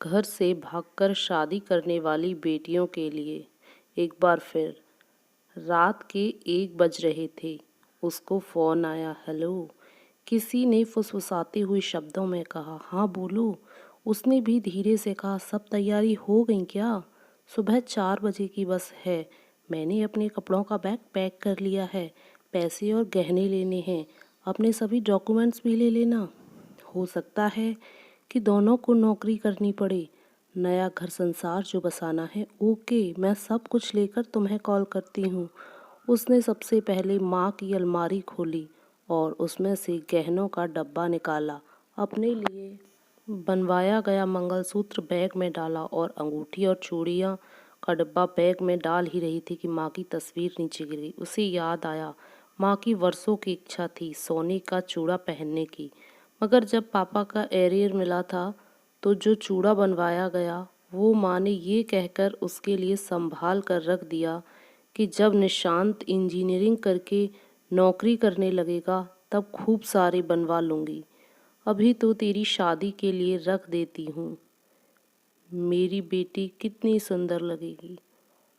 घर से भागकर शादी करने वाली बेटियों के लिए एक बार फिर रात के 1 बज रहे थे। उसको फ़ोन आया। हेलो, किसी ने फुसफुसाते हुए शब्दों में कहा। हाँ बोलो, उसने भी धीरे से कहा। सब तैयारी हो गई क्या? सुबह 4 बजे की बस है। मैंने अपने कपड़ों का बैग पैक कर लिया है। पैसे और गहने लेने हैं। अपने सभी डॉक्यूमेंट्स भी ले लेना। हो सकता है कि दोनों को नौकरी करनी पड़े। नया घर संसार जो बसाना है। ओके, मैं सब कुछ लेकर तुम्हें कॉल करती हूँ। उसने सबसे पहले माँ की अलमारी खोली और उसमें से गहनों का डब्बा निकाला। अपने लिए बनवाया गया मंगलसूत्र बैग में डाला और अंगूठी और चूड़ियाँ का डब्बा बैग में डाल ही रही थी कि माँ की तस्वीर नीचे गिर गई। उसे याद आया, माँ की वर्षों की इच्छा थी सोने का चूड़ा पहनने की। मगर जब पापा का एरियर मिला था तो जो चूड़ा बनवाया गया वो माँ ने ये कहकर उसके लिए संभाल कर रख दिया कि जब निशांत इंजीनियरिंग करके नौकरी करने लगेगा तब खूब सारे बनवा लूँगी। अभी तो तेरी शादी के लिए रख देती हूँ। मेरी बेटी कितनी सुंदर लगेगी।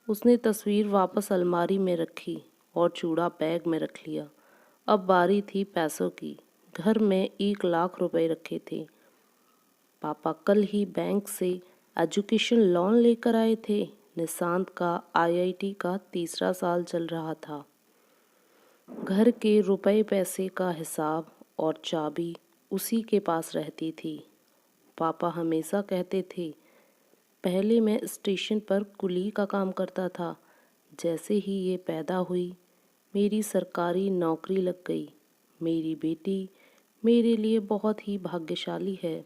उसने तस्वीर वापस अलमारी में रखी और चूड़ा बैग में रख लिया। अब बारी थी पैसों की। घर में 1 लाख रुपए रखे थे। पापा कल ही बैंक से एजुकेशन लोन लेकर आए थे। निशांत का आईआईटी का 3रा साल चल रहा था। घर के रुपए पैसे का हिसाब और चाबी उसी के पास रहती थी। पापा हमेशा कहते थे, पहले मैं स्टेशन पर कुली का काम करता था। जैसे ही ये पैदा हुई मेरी सरकारी नौकरी लग गई। मेरी बेटी मेरे लिए बहुत ही भाग्यशाली है।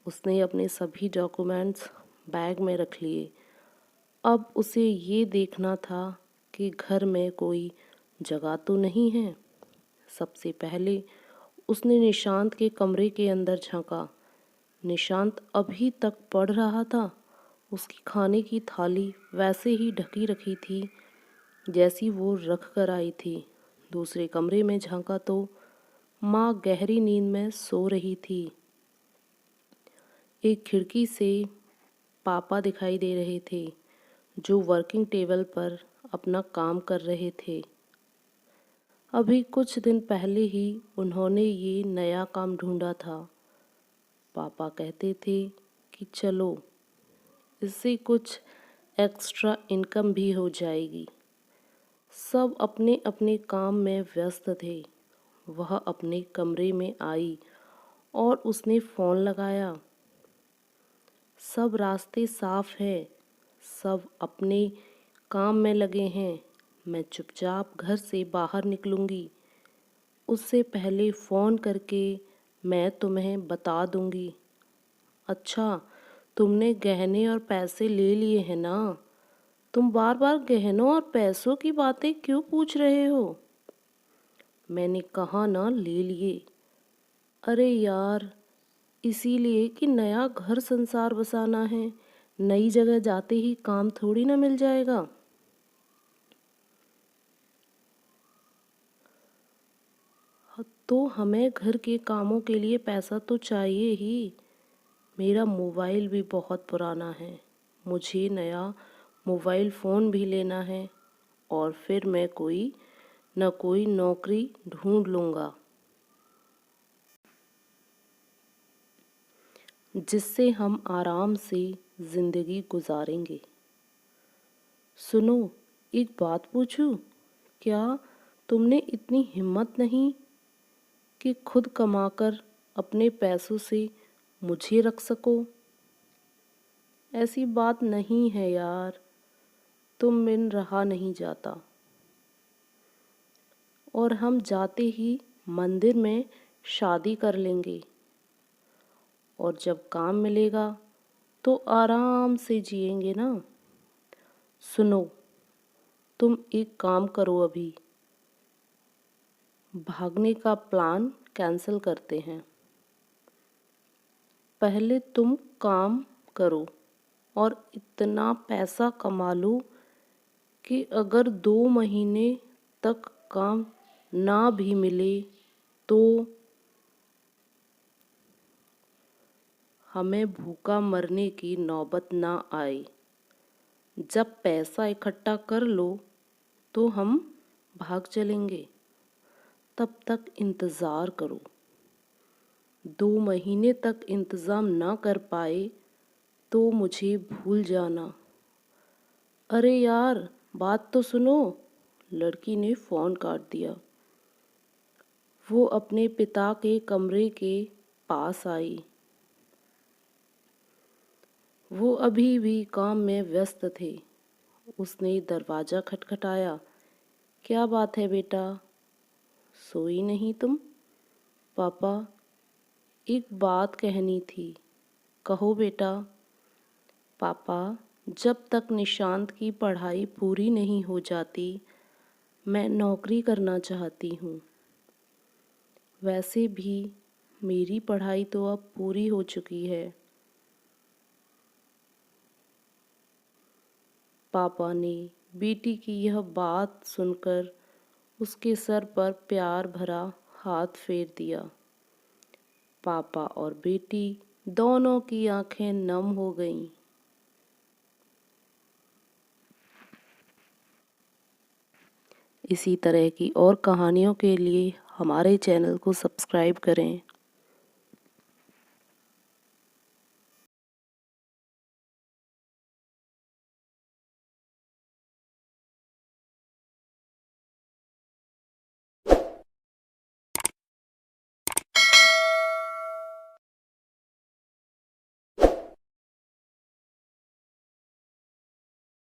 उसने अपने सभी डॉक्यूमेंट्स बैग में रख लिए। अब उसे ये देखना था कि घर में कोई जगह तो नहीं है। सबसे पहले उसने निशांत के कमरे के अंदर झांका। निशांत अभी तक पढ़ रहा था। उसकी खाने की थाली वैसे ही ढकी रखी थी जैसी वो रख कर आई थी। दूसरे कमरे में झांका तो माँ गहरी नींद में सो रही थी। एक खिड़की से पापा दिखाई दे रहे थे जो वर्किंग टेबल पर अपना काम कर रहे थे। अभी कुछ दिन पहले ही उन्होंने ये नया काम ढूंढा था। पापा कहते थे कि चलो, इससे कुछ एक्स्ट्रा इनकम भी हो जाएगी। सब अपने अपने काम में व्यस्त थे। वह अपने कमरे में आई और उसने फ़ोन लगाया। सब रास्ते साफ हैं। सब अपने काम में लगे हैं। मैं चुपचाप घर से बाहर निकलूँगी। उससे पहले फ़ोन करके मैं तुम्हें बता दूँगी। अच्छा, तुमने गहने और पैसे ले लिए हैं ना? तुम बार बार गहनों और पैसों की बातें क्यों पूछ रहे हो? मैंने कहा ना, ले लिए। अरे यार, इसीलिए कि नया घर संसार बसाना है। नई जगह जाते ही काम थोड़ी ना मिल जाएगा। तो हमें घर के कामों के लिए पैसा तो चाहिए ही। मेरा मोबाइल भी बहुत पुराना है। मुझे नया मोबाइल फ़ोन भी लेना है और फिर मैं कोई न कोई नौकरी ढूंढ लूँगा जिससे हम आराम से ज़िंदगी गुजारेंगे। सुनो, एक बात पूछूं? क्या तुमने इतनी हिम्मत नहीं कि खुद कमाकर अपने पैसों से मुझे रख सको? ऐसी बात नहीं है यार, तुम बिन रहा नहीं जाता। और हम जाते ही मंदिर में शादी कर लेंगे और जब काम मिलेगा तो आराम से जिएंगे ना। सुनो, तुम एक काम करो, अभी भागने का प्लान कैंसिल करते हैं। पहले तुम काम करो और इतना पैसा कमा लो कि अगर 2 महीने तक काम ना भी मिले तो हमें भूखा मरने की नौबत ना आए। जब पैसा इकट्ठा कर लो तो हम भाग चलेंगे, तब तक इंतज़ार करो। 2 महीने तक इंतज़ाम ना कर पाए तो मुझे भूल जाना। अरे यार, बात तो सुनो। लड़की ने फ़ोन काट दिया। वो अपने पिता के कमरे के पास आई। वो अभी भी काम में व्यस्त थे। उसने दरवाज़ा खटखटाया। क्या बात है बेटा, सोई नहीं तुम? पापा, एक बात कहनी थी। कहो बेटा। पापा, जब तक निशांत की पढ़ाई पूरी नहीं हो जाती मैं नौकरी करना चाहती हूँ। वैसे भी मेरी पढ़ाई तो अब पूरी हो चुकी है। पापा ने बेटी की यह बात सुनकर उसके सर पर प्यार भरा हाथ फेर दिया। पापा और बेटी दोनों की आंखें नम हो गईं। इसी तरह की और कहानियों के लिए हमारे चैनल को सब्सक्राइब करें।